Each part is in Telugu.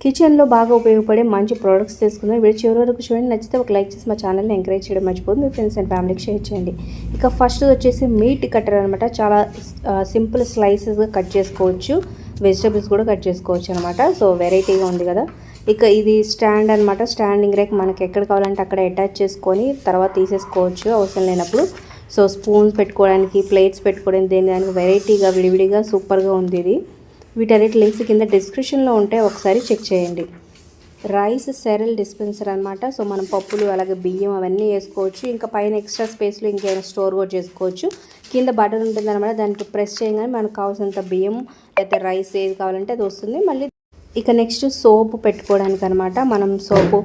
కిచెన్లో బాగా ఉపయోగపడే మంచి ప్రోడక్ట్స్ తీసుకుందాం. వీడియో చివరి వరకు చూడండి. నచ్చితే ఒక లైక్ చేసి మా ఛానల్ని ఎంకరేజ్ చేయడం మర్చిపోదు. మీ ఫ్రెండ్స్ అండ్ ఫ్యామిలీకి షేర్ చేయండి. ఇక ఫస్ట్ వచ్చేసి మీట్ కట్టర్ అనమాట. చాలా సింపుల్ స్లైసెస్గా కట్ చేసుకోవచ్చు. వెజిటబుల్స్ కూడా కట్ చేసుకోవచ్చు అనమాట. సో వెరైటీగా ఉంది కదా. ఇక ఇది స్టాండ్ అనమాట. స్టాండింగ్ రేక్ మనకి ఎక్కడ కావాలంటే అక్కడ అటాచ్ చేసుకొని తర్వాత తీసేసుకోవచ్చు అవసరం లేనప్పుడు. సో స్పూన్స్ పెట్టుకోవడానికి, ప్లేట్స్ పెట్టుకోవడానికి, దానికి వెరైటీగా విడివిడిగా సూపర్గా ఉంది ఇది. వీటన్నిటి లింక్స్ కింద డిస్క్రిప్షన్లో ఉంటే ఒకసారి చెక్ చేయండి. రైస్ సెరల్ డిస్పెన్సర్ అనమాట. సో మనం పప్పులు అలాగే బియ్యం అవన్నీ వేసుకోవచ్చు. ఇంకా పైన ఎక్స్ట్రా స్పేస్లో ఇంకేమైనా స్టోర్ కూడా చేసుకోవచ్చు. కింద బటన్ ఉంటుంది అనమాట. దానికి ప్రెస్ చేయగానే మనకు కావాల్సినంత బియ్యం లేకపోతే రైస్ ఏది కావాలంటే అది వస్తుంది. మళ్ళీ ఇక నెక్స్ట్ సోపు పెట్టుకోవడానికి అనమాట. మనం సోపు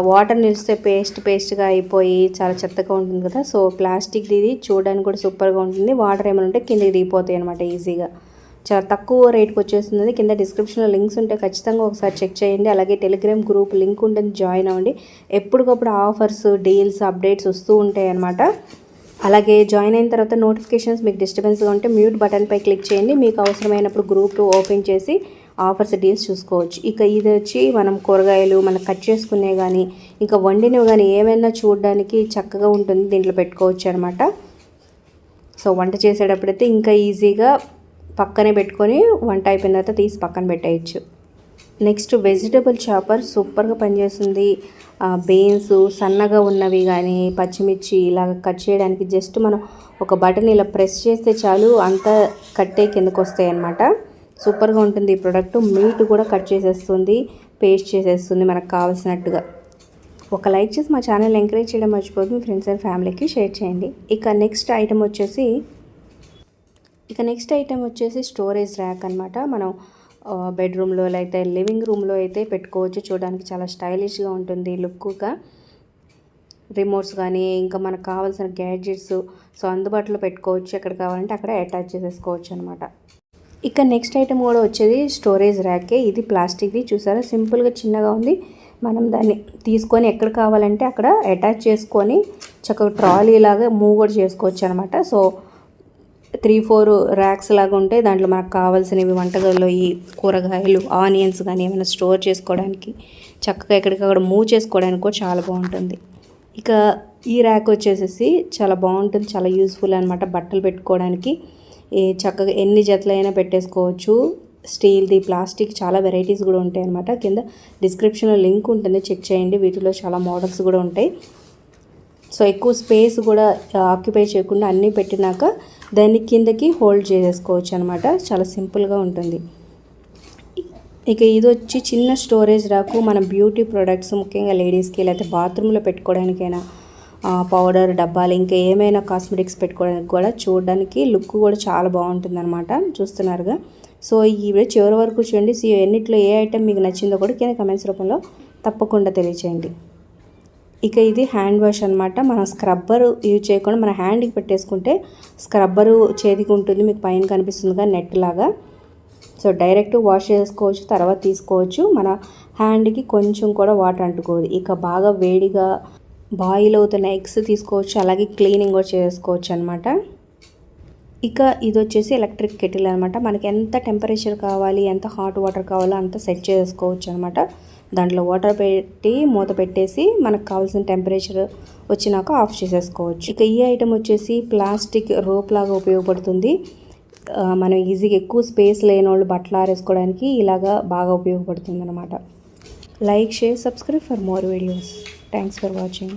వాటర్ నిలిస్తే పేస్ట్గా అయిపోయి చాలా చెత్తగా ఉంటుంది కదా. సో ప్లాస్టిక్ ఇది చూడడానికి కూడా సూపర్గా ఉంటుంది. వాటర్ ఏమైనా ఉంటే కిందకి దిగిపోతాయి అనమాట ఈజీగా. చాలా తక్కువ రేట్కి వచ్చేస్తుంది. కింద డిస్క్రిప్షన్లో లింక్స్ ఉంటే ఖచ్చితంగా ఒకసారి చెక్ చేయండి. అలాగే టెలిగ్రామ్ గ్రూప్ లింక్ ఉంటుంది, జాయిన్ అవ్వండి. ఎప్పటికప్పుడు ఆఫర్స్, డీల్స్, అప్డేట్స్ వస్తూ ఉంటాయి అన్నమాట. అలాగే జాయిన్ అయిన తర్వాత నోటిఫికేషన్స్ మీకు డిస్టర్బెన్స్గా ఉంటే మ్యూట్ బటన్పై క్లిక్ చేయండి. మీకు అవసరమైనప్పుడు గ్రూప్ ఓపెన్ చేసి ఆఫర్స్, డీల్స్ చూసుకోవచ్చు. ఇక ఇది వచ్చి మనం కూరగాయలు మనం కట్ చేసుకునే కానీ ఇంకా వండినవి కానీ ఏమైనా చూడడానికి చక్కగా ఉంటుంది. దీంట్లో పెట్టుకోవచ్చు అనమాట. సో వంట చేసేటప్పుడైతే ఇంకా ఈజీగా పక్కనే పెట్టుకొని వంట అయిపోయిన తర్వాత తీసి పక్కన పెట్టేయచ్చు. నెక్స్ట్ వెజిటబుల్ చాపర్ సూపర్గా పనిచేస్తుంది. బీన్స్ సన్నగా ఉన్నవి కానీ పచ్చిమిర్చి ఇలాగ కట్ చేయడానికి జస్ట్ మనం ఒక బటన్ ఇలా ప్రెస్ చేస్తే చాలు అంతా కట్టే కిందకు వస్తాయి అన్నమాట. సూపర్గా ఉంటుంది ఈ ప్రోడక్ట్. మీట్ కూడా కట్ చేసేస్తుంది, పేస్ట్ చేసేస్తుంది మనకు కావాల్సినట్టుగా. ఒక లైక్ చేసి మా ఛానల్ ఎంకరేజ్ చేయడం మర్చిపోదు. మీ ఫ్రెండ్స్ అండ్ ఫ్యామిలీకి షేర్ చేయండి. ఇక నెక్స్ట్ ఐటమ్ వచ్చేసి స్టోరేజ్ ర్యాక్ అనమాట. మనం బెడ్రూమ్లో లేకపోతే లివింగ్ రూమ్లో అయితే పెట్టుకోవచ్చు. చూడడానికి చాలా స్టైలిష్గా ఉంటుంది లుక్గా. రిమోట్స్ కానీ ఇంకా మనకు కావాల్సిన గ్యాడ్జెట్స్ సో అందుబాటులో పెట్టుకోవచ్చు. ఎక్కడ కావాలంటే అక్కడ అటాచ్ చేసేసుకోవచ్చు అనమాట. ఇక నెక్స్ట్ ఐటమ్ కూడా వచ్చేది స్టోరేజ్ ర్యాకే. ఇది ప్లాస్టిక్ది. చూసారా సింపుల్గా చిన్నగా ఉంది. మనం దాన్ని తీసుకొని ఎక్కడ కావాలంటే అక్కడ అటాచ్ చేసుకొని చక్కగా ట్రాలీ లాగా మూవ్ కూడా చేసుకోవచ్చు అనమాట. సో 3-4 ర్యాక్స్ లాగా ఉంటాయి. దాంట్లో మనకు కావాల్సినవి వంటగదిలో ఈ కూరగాయలు, ఆనియన్స్ కానీ ఏమైనా స్టోర్ చేసుకోవడానికి చక్కగా ఎక్కడికక్కడ మూవ్ చేసుకోవడానికి కూడా చాలా బాగుంటుంది. ఇక ఈ ర్యాక్ వచ్చేసేసి చాలా బాగుంటుంది, చాలా యూస్ఫుల్ అనమాట. బట్టలు పెట్టుకోవడానికి చక్కగా ఎన్ని జతలైనా పెట్టేసుకోవచ్చు. స్టీల్ది, ప్లాస్టిక్ చాలా వెరైటీస్ కూడా ఉంటాయి అనమాట. కింద డిస్క్రిప్షన్లో లింక్ ఉంటుంది, చెక్ చేయండి. వీటిలో చాలా మోడల్స్ కూడా ఉంటాయి. సో ఎక్కువ స్పేస్ కూడా ఆక్యుపై చేయకుండా అన్నీ పెట్టినాక దాన్ని కిందకి హోల్డ్ చేసేసుకోవచ్చు అనమాట. చాలా సింపుల్గా ఉంటుంది. ఇక ఇది వచ్చి చిన్న స్టోరేజ్ రాకు. మన బ్యూటీ ప్రొడక్ట్స్ ముఖ్యంగా లేడీస్కి లేకపోతే బాత్రూంలో పెట్టుకోవడానికైనా పౌడర్ డబ్బాలు ఇంకా ఏమైనా కాస్మెటిక్స్ పెట్టుకోవడానికి కూడా చూడడానికి లుక్ కూడా చాలా బాగుంటుంది అనమాట. చూస్తున్నారుగా. సో ఈ వీడియో చివరి వరకు చూడండి. సో ఎన్నిట్లో ఏ ఐటెం మీకు నచ్చిందో కూడా కింద కమెంట్స్ రూపంలో తప్పకుండా తెలియచేయండి. ఇక ఇది హ్యాండ్ వాష్ అనమాట. మనం స్క్రబ్బర్ యూజ్ చేయకుండా మన హ్యాండ్కి పెట్టేసుకుంటే స్క్రబ్బరు చేతికి ఉంటుంది. మీకు పైన కనిపిస్తుందిగా నెట్ లాగా. సో డైరెక్ట్ వాష్ చేసుకోవచ్చు, తర్వాత తీసుకోవచ్చు. మన హ్యాండ్కి కొంచెం కూడా వాటర్ అంటుకోదు. ఇక బాగా వేడిగా బాయిల్ అవుతున్న ఎగ్స్ తీసుకోవచ్చు, అలాగే క్లీనింగ్ కూడా చేసుకోవచ్చు అనమాట. ఇక ఇది వచ్చేసి ఎలక్ట్రిక్ కెటిల్ అనమాట. మనకి ఎంత టెంపరేచర్ కావాలి, ఎంత హాట్ వాటర్ కావాలో అంత సెట్ చేసుకోవచ్చు అనమాట. దాంట్లో వాటర్ పెట్టి మూత పెట్టేసి మనకు కావాల్సిన టెంపరేచర్ వచ్చినాక ఆఫ్ చేసేసుకోవచ్చు. ఇక ఈ ఐటమ్ వచ్చేసి ప్లాస్టిక్ రోప్ లాగా ఉపయోగపడుతుంది. మనం ఈజీగా ఎక్కువ స్పేస్ లేని వాళ్ళు బట్టలు ఆరేసుకోవడానికి ఇలాగా బాగా ఉపయోగపడుతుంది అనమాట. Like, share, subscribe for more videos. Thanks for watching.